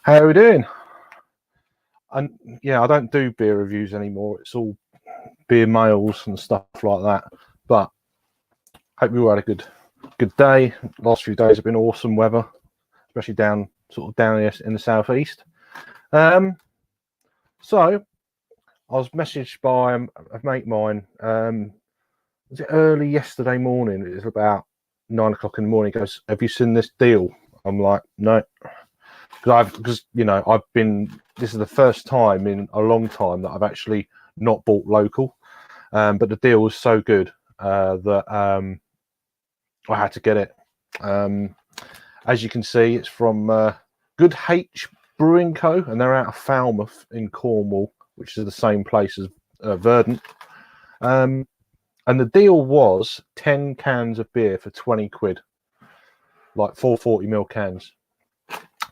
How are we doing? And yeah, I don't do beer reviews anymore. It's all beer mails and stuff like that. But hope you all had a good day. Last few days have been awesome weather, especially down here in the southeast. So I was messaged by a mate of mine. Was it early yesterday morning? It was about 9 o'clock in the morning. He goes, "Have you seen this deal?" I'm like, "No." Because I've been. This is the first time in a long time that I've actually not bought local, but the deal was so good that I had to get it. As you can see, it's from Goodh Brewing Co, and they're out of Falmouth in Cornwall, which is the same place as Verdant. And the deal was 10 cans of beer for 20 quid, like 440ml cans.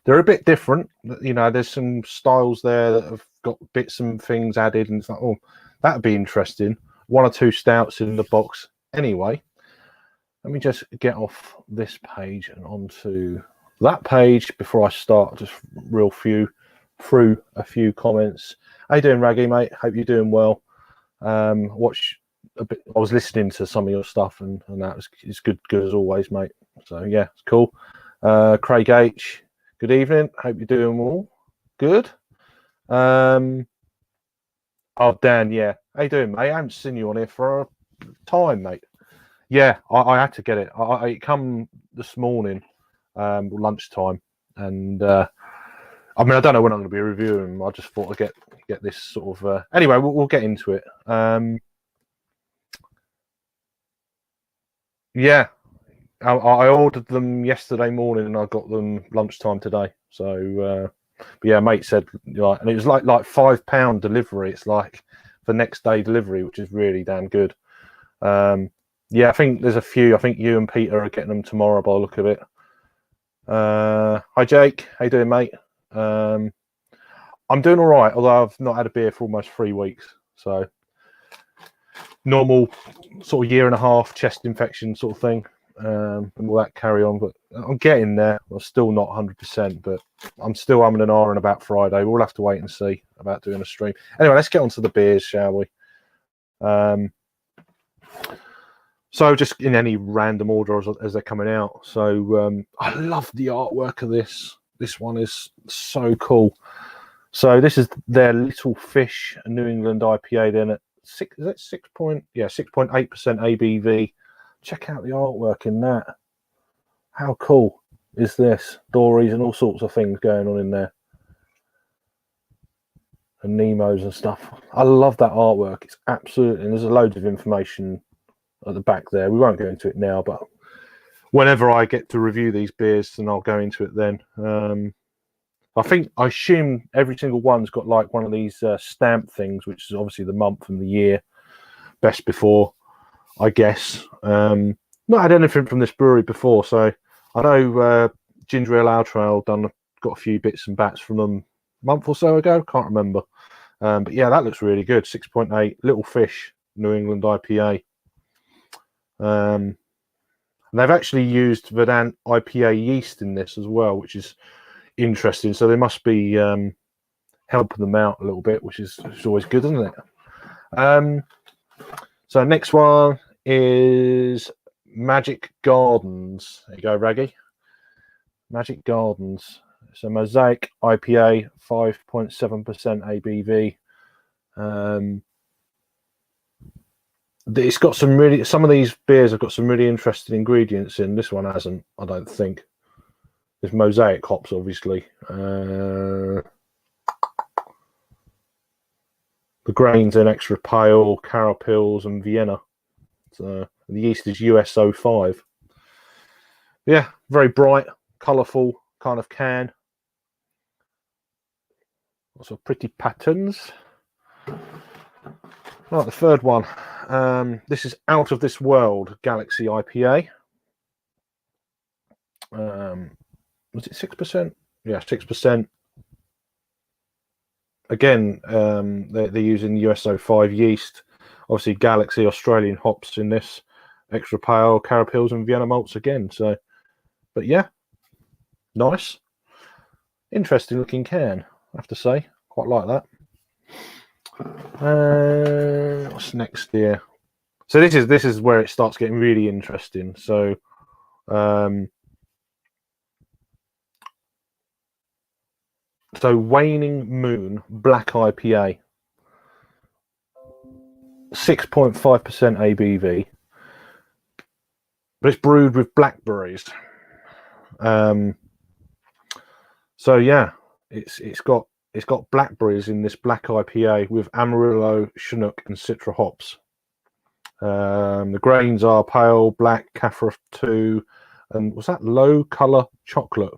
They're a bit different, there's some styles there that have got bits and things added, and it's like, oh, that'd be interesting. 1 or 2 stouts in the box. Anyway, let me just get off this page and onto that page before I start just through a few comments. How you doing, Raggy, mate? Hope you're doing well. I was listening to some of your stuff, and that it's good as always, mate. So yeah, it's cool. Craig H, good evening. Hope you're doing well. Good. Oh, Dan, yeah. How you doing, mate? I haven't seen you on here for a time, mate. Yeah, I had to get it. I come this morning, lunchtime, and I don't know when I'm going to be reviewing them. I just thought I'd get this sort of. Anyway, we'll get into it. Yeah, I ordered them yesterday morning, and I got them lunchtime today. So, but yeah, mate said, and it was like £5 delivery. It's like for next day delivery, which is really damn good. Yeah, I think there's a few. I think you and Peter are getting them tomorrow by the look of it. Hi, Jake. How you doing, mate? I'm doing all right, although I've not had a beer for almost 3 weeks. So normal sort of 1.5 chest infection sort of thing, and all that carry on. But I'm getting there. I'm still not 100%, but I'm still umming and ahhing about Friday. We'll have to wait and see about doing a stream. Anyway, let's get on to the beers, shall we? So just in any random order as they're coming out. So I love the artwork of this. This one is so cool. So this is their Little Fish New England IPA. Then at 6.8% ABV. Check out the artwork in that. How cool is this? Dories and all sorts of things going on in there. And Nemos and stuff. I love that artwork. It's absolutely, and there's loads of information at the back there. We won't go into it now, but whenever I get to review these beers, then I'll go into it then. I assume every single one's got like one of these stamp things, which is obviously the month and the year. Best before, I guess. Not had anything from this brewery before, so I know Ginger Ale Trail got a few bits and bats from them a month or so ago. Can't remember. But yeah, that looks really good. 6.8 Little Fish New England IPA. And they've actually used Verdant IPA yeast in this as well, which is interesting. So they must be helping them out a little bit, which is always good, isn't it? So next one is Magic Gardens. There you go, Raggy. Magic Gardens. It's a Mosaic IPA, 5.7% ABV. It's got some of these beers have got some really interesting ingredients in. This one hasn't, I don't think. There's Mosaic hops, obviously. The grains in extra pale, Carapils, and Vienna. So the yeast is US-05. Yeah, very bright, colourful kind of can. Lots of pretty patterns. Right, the third one. This is Out of This World Galaxy IPA. Was it 6%? Yeah, 6%. Again, they're using US-05 yeast. Obviously, Galaxy Australian hops in this. Extra pale, Carapils, and Vienna malts again. So, but yeah, nice. interesting looking can, I have to say. Quite like that. What's next here? So this is where it starts getting really interesting. So Waning Moon Black IPA, 6.5% ABV, but it's brewed with blackberries. So yeah, it's got blackberries in this black IPA with Amarillo, Chinook, and Citra hops. The grains are pale black, Cafra 2, and was that low color chocolate?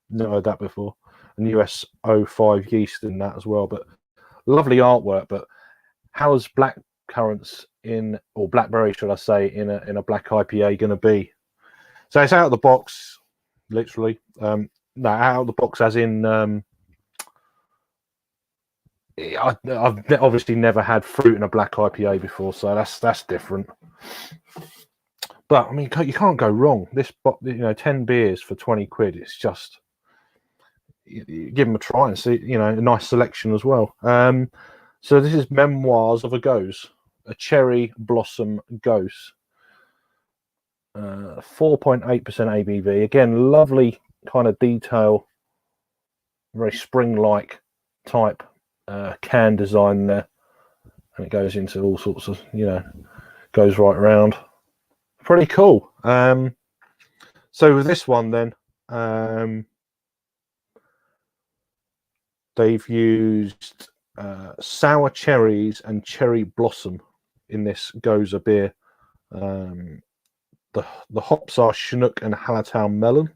Never heard that before. And US 05 yeast in that as well. But lovely artwork. But how is black currants or blackberry, should I say, in a black IPA going to be? So it's out of the box, literally. No, out of the box, as in. I've obviously never had fruit in a black IPA before, so that's different. But I mean, you can't go wrong. This, 10 beers for 20 quid. It's just you give them a try and see, a nice selection as well. So this is Memoirs of a Gose, a cherry blossom gose. 4.8% ABV. Again, lovely kind of detail, very spring-like type can design there, and it goes into all sorts of, goes right around. Pretty cool. So with this one then, they've used sour cherries and cherry blossom in this Gose beer. The hops are Chinook and Hallertau melon,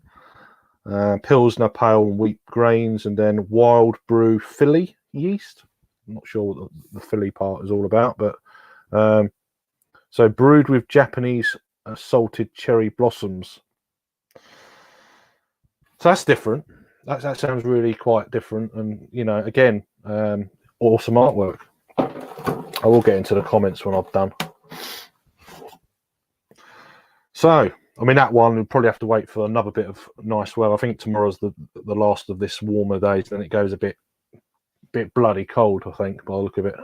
Pilsner pale and wheat grains, and then wild brew Philly yeast. I'm not sure what the Philly part is all about, but so brewed with Japanese salted cherry blossoms. So that's different. That sounds really quite different, and again, awesome artwork. I will get into the comments when I've done. So, I mean, that one we'll probably have to wait for another bit of nice weather. I think tomorrow's the last of this warmer days, then it goes a bit bloody cold, I think, by the look of it.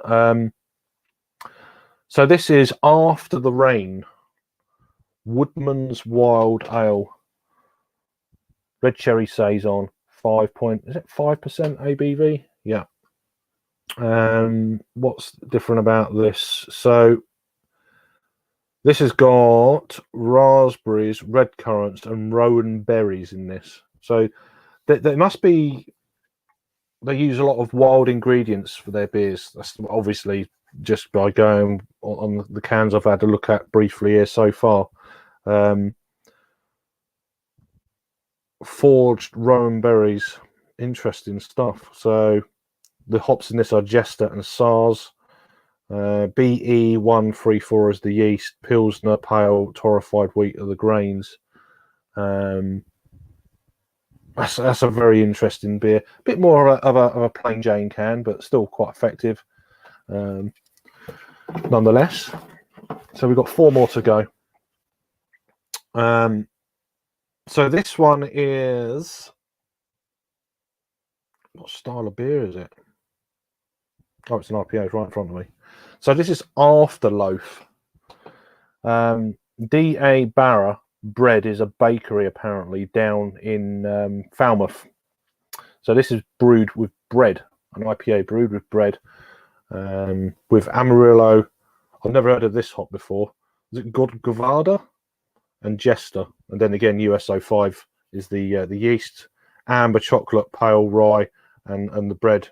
So this is After the Rain, Woodman's Wild Ale, red cherry saison, 5% ABV? Yeah. What's different about this? So this has got raspberries, red currants, and rowan berries in this. So they must be. They use a lot of wild ingredients for their beers. That's obviously just by going on the cans I've had a look at briefly here so far. Forged rowan berries, interesting stuff. So the hops in this are Jester and Sars. BE134 is the yeast. Pilsner pale torrefied wheat are the grains. That's a very interesting beer. A bit more of a plain Jane can, but still quite effective, nonetheless. So we've got 4 more to go. So this one is, what style of beer is it? Oh, it's an IPA right in front of me. So this is Afterloaf. D.A. Barra Bread is a bakery apparently down in Falmouth. So this is brewed with bread, an IPA brewed with bread, with Amarillo. I've never heard of this hop before. Is it Goodh and Jester? And then again, US05 is the yeast, amber chocolate, pale rye, and the bread.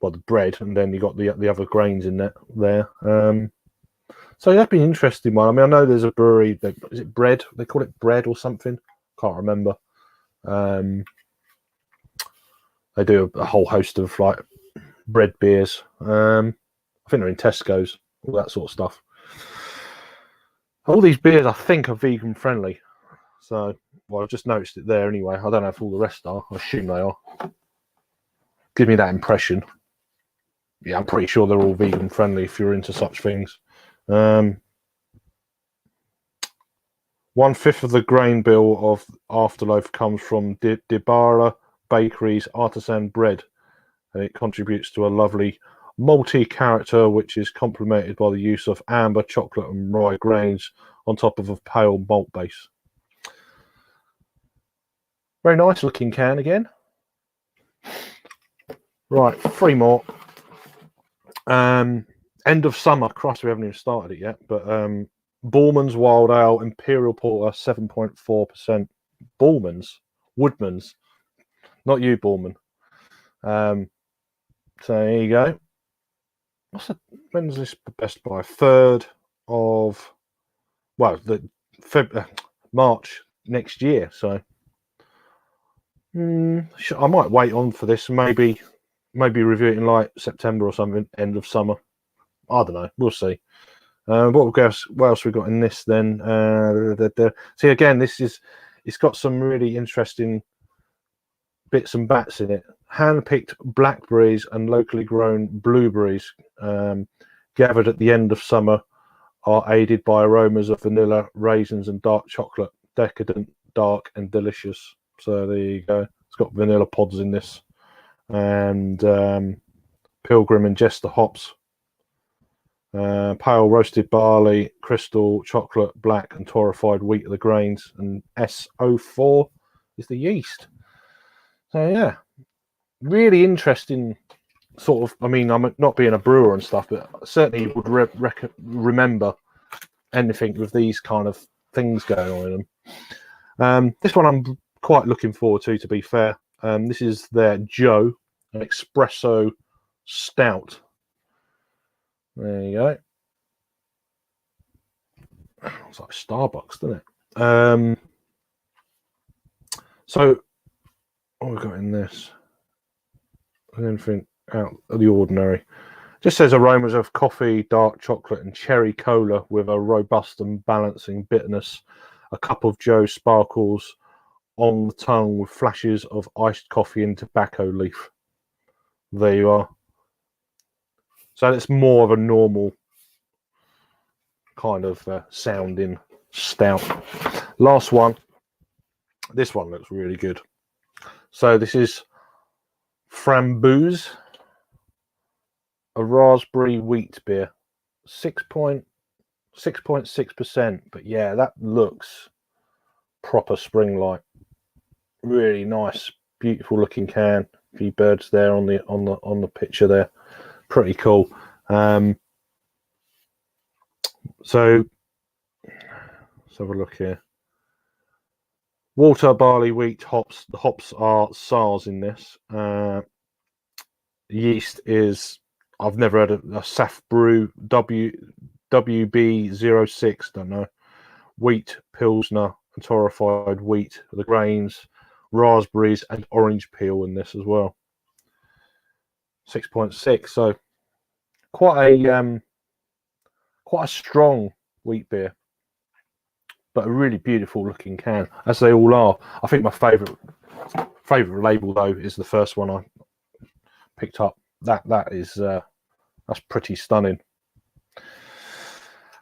The bread, and then you got the other grains in there. So that'd be an interesting one. I mean, I know there's a brewery. Is it Bread? They call it Bread or something. Can't remember. They do a whole host of like bread beers. I think they're in Tesco's, all that sort of stuff. All these beers, I think, are vegan friendly. So, I've just noticed it there anyway. I don't know if all the rest are. I assume they are. Give me that impression. Yeah, I'm pretty sure they're all vegan friendly if you're into such things. 1/5 of the grain bill of Afterloaf comes from Dibara Bakery's artisan bread, and it contributes to a lovely malty character, which is complemented by the use of amber, chocolate, and rye grains on top of a pale malt base. Very nice looking can again. Right, 3 more. End of summer. Christ, we haven't even started it yet, but Ballman's Wild Ale Imperial Porter, 7.4%. Ballman's, Woodman's, not you, Ballman. So there you go. When's this Best Buy? 3rd of, well, March next year. So I might wait on for this. Maybe review it in like September or something, end of summer. I don't know. We'll see. What else we got in this then? See, again, it's got some really interesting bits and bats in it. Hand-picked blackberries and locally grown blueberries gathered at the end of summer are aided by aromas of vanilla, raisins, and dark chocolate. Decadent, dark, and delicious. So there you go. It's got vanilla pods in this, and Pilgrim and Jester hops. Pale roasted barley, crystal, chocolate, black, and torrefied wheat are the grains, and SO4 is the yeast. So yeah, really interesting sort of. I mean, I'm not being a brewer and stuff, but certainly would remember anything with these kind of things going on in them. This one I'm quite looking forward to be fair. This is their Joe, an espresso stout. There you go. It's like Starbucks, doesn't it? So what have we got in this? Anything out of the ordinary? Just says aromas of coffee, dark chocolate, and cherry cola with a robust and balancing bitterness. A cup of Joe sparkles on the tongue with flashes of iced coffee and tobacco leaf. There you are. So it's more of a normal kind of sounding stout. Last one. This one looks really good. So this is Framboise, a raspberry wheat beer, 6.6%. But yeah, that looks proper spring-like. Really nice, beautiful looking can. A few birds there on the picture there. Pretty cool. So let's have a look here. Water, barley, wheat, hops. The hops are SARS in this. Yeast is, I've never heard of a Saf Brew WB06. Don't know. Wheat, Pilsner, and torrefied wheat. The grains, raspberries, and orange peel in this as well. 6.6. So quite a strong wheat beer, but a really beautiful looking can, as they all are. I think my favourite label though is the first one I picked up. That is that's pretty stunning.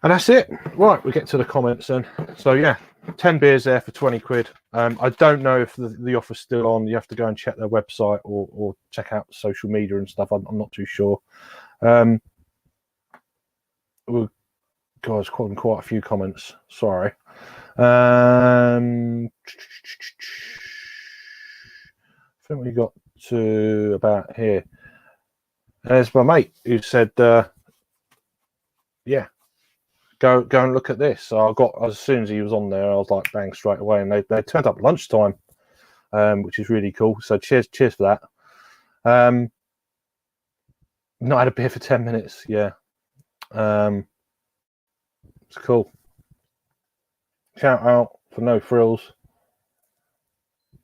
And that's it. Right, we get to the comments then. So yeah, 10 beers there for 20 quid. I don't know if the offer's still on. You have to go and check their website or check out social media and stuff. I'm not too sure. Guys, quite a few comments. Sorry. I think we got to about here. There's my mate who said, yeah, go and look at this. So I got, as soon as he was on there, I was like, bang, straight away. And they turned up lunchtime, which is really cool. So cheers for that. Not had a beer for 10 minutes. Yeah. It's cool. Shout out for No Frills.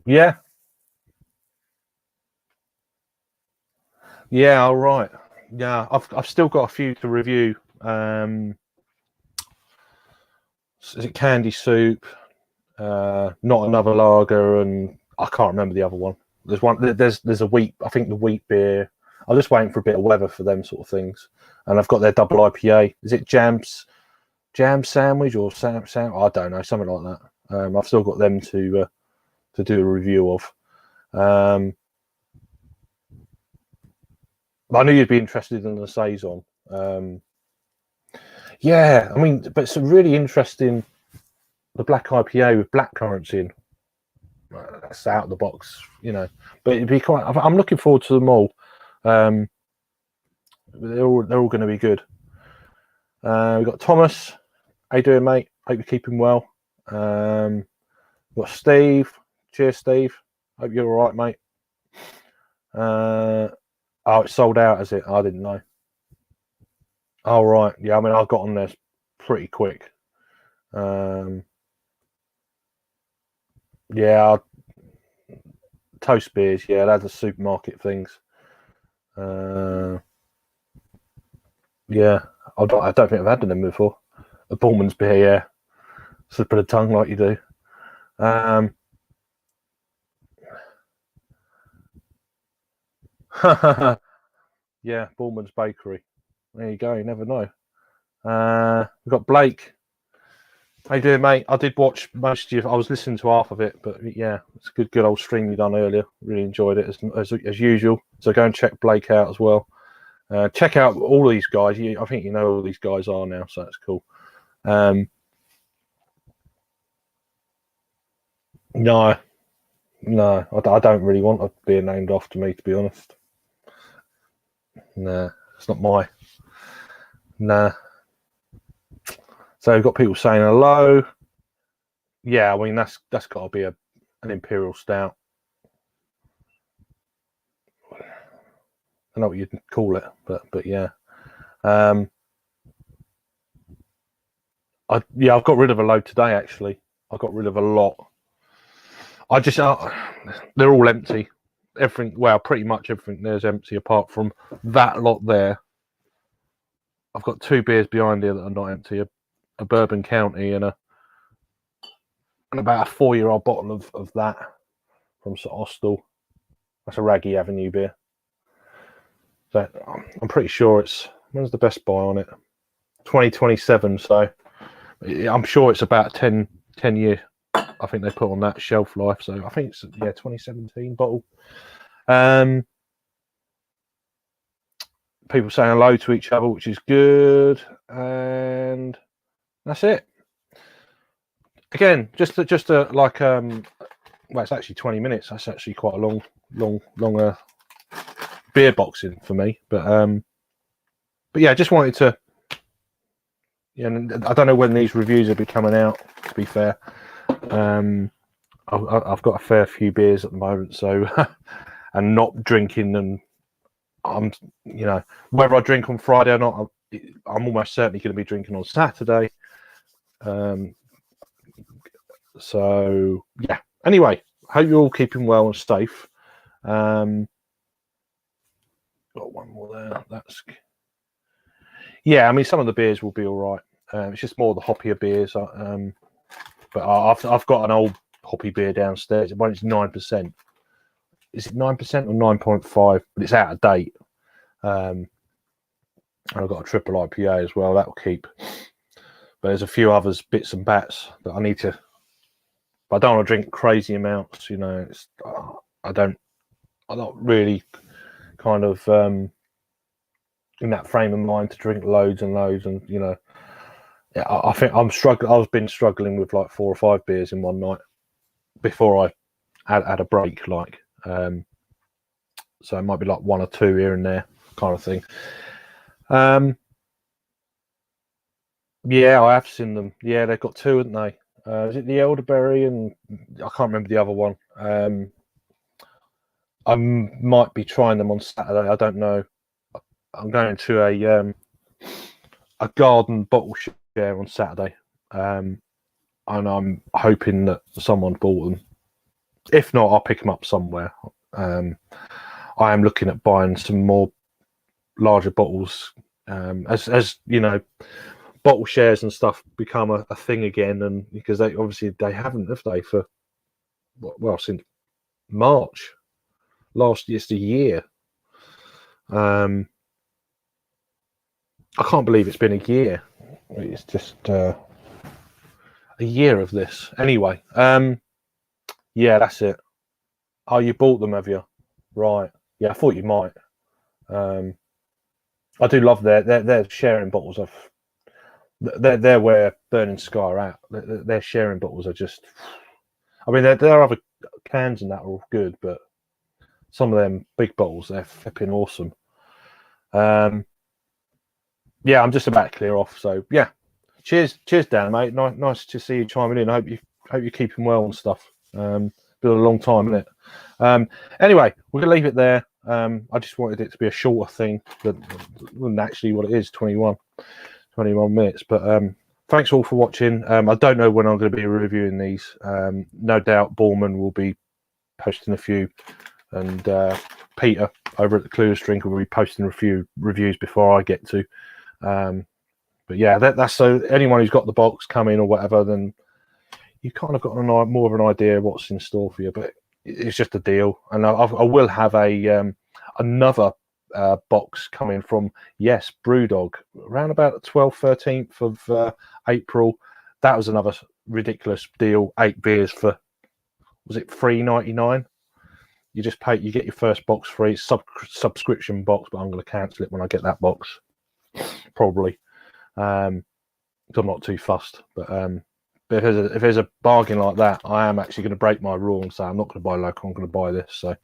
Yeah. Yeah, all right. Yeah, I've still got a few to review. Is it Candy Soup? Not Another Lager, and I can't remember the other one. There's one. There's a wheat. I think the wheat beer. I'm just waiting for a bit of weather for them sort of things. And I've got their double IPA. Is it Jams jam sandwich or I don't know, something like that. I've still got them to do a review of. I knew you'd be interested in the Saison. Yeah, I mean, but it's a really interesting, the black IPA with black currants in. That's out of the box, you know. But it'd be quite. I'm looking forward to them all. They're all going to be good. We've got Thomas. How you doing, mate? Hope you're keeping well. We've got Steve. Cheers, Steve. Hope you're all right, mate. Oh, it's sold out, is it? I didn't know. Oh, right. Yeah, I mean, I got on there pretty quick. Yeah, toast beers. Yeah, they're the supermarket things. Yeah, I don't think I've had them before. A Bullman's beer, yeah. Slip of the tongue like you do. Yeah, Bullman's Bakery. There you go. You never know. We've got Blake. How you doing, mate? I did watch most of. I was listening to half of it, but yeah, it's a good old stream you done earlier. Really enjoyed it as usual. So go and check Blake out as well. Check out all these guys. I think you know all these guys are now, so that's cool. No, I don't really want a beer named after me, to be honest. Nah, it's not my. Nah. So we've got people saying hello. Yeah, I mean that's got to be an imperial stout. I know what you'd call it, but yeah. I've got rid of a load today. Actually, I got rid of a lot. I just they're all empty. Everything, well, pretty much everything there's empty apart from that lot there. I've got 2 beers behind here that are not empty: a Bourbon County and about a 4-year-old bottle of that from St Austell. That's a Raggy Avenue beer. So I'm pretty sure when's the best buy on it? 2027. So I'm sure it's about 10 year. I think they put on that shelf life. So I think it's 2017 bottle. People saying hello to each other, which is good, and that's it. Again, just like well, it's actually 20 minutes. That's actually quite a long beer boxing for me. But yeah, I just wanted to. Yeah, I don't know when these reviews will be coming out. To be fair, I've got a fair few beers at the moment, so and not drinking them. I'm, whether I drink on Friday or not, I'm almost certainly going to be drinking on Saturday. So yeah. Anyway, hope you're all keeping well and safe. Got one more there. Yeah. I mean, some of the beers will be all right. It's just more the hoppier beers. But I've got an old hoppy beer downstairs. Well, it's 9%. Is it 9% or 9.5? But it's out of date. And I've got a triple IPA as well. That'll keep. But there's a few others, bits and bats that I need to. But I don't want to drink crazy amounts. I'm not really kind of in that frame of mind to drink loads and loads. And I think I'm struggling. I've been struggling with like 4 or 5 beers in one night before I had a break. So it might be like 1 or 2 here and there, kind of thing. Yeah, I have seen them. Yeah, they've got 2, haven't they? Is it the elderberry and I can't remember the other one. I might be trying them on Saturday. I don't know. I'm going to a garden bottle share on Saturday, and I'm hoping that someone bought them. If not, I'll pick them up somewhere. I am looking at buying some more larger bottles, as bottle shares and stuff become a thing again, and because they haven't, have they, for since March last year. It's a year. I can't believe it's been a year. It's just a year of this. Anyway, yeah, that's it. Oh, you bought them, have you? Right. Yeah, I thought you might. I do love their sharing bottles. They're where Burning Sky are at. Their sharing bottles are just. I mean, there are other cans and that are all good, but some of them big bottles, they're flipping awesome. Yeah, I'm just about to clear off. So yeah, cheers, Dan, mate. Nice to see you chiming in. I hope you're keeping well and stuff. Been a long time, isn't it? Anyway, we're gonna leave it there. I just wanted it to be a shorter thing than actually what it is, 21 minutes. But thanks all for watching. I don't know when I'm going to be reviewing these. No doubt Borman will be posting a few, and Peter over at the Clueless Drink will be posting a few reviews before I get to. But yeah, that's so anyone who's got the box coming or whatever, then you kind of got more of an idea of what's in store for you. But it's just a deal, and I will have another box coming from Brewdog around about the 12th, 13th of April. That was another ridiculous deal. 8 beers for, was it $3.99? You just pay, you get your first box free. Subscription box, but I'm going to cancel it when I get that box, probably. I'm not too fussed, but if there's a bargain like that, I am actually going to break my rule and say I'm not going to buy local. I'm going to buy this. So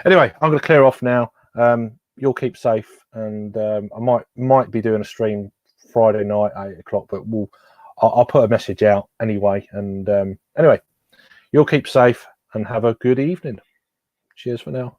anyway, I'm going to clear off now. You'll keep safe, and I might be doing a stream Friday night 8 o'clock, but I'll put a message out anyway. And anyway, you'll keep safe and have a good evening. Cheers for now.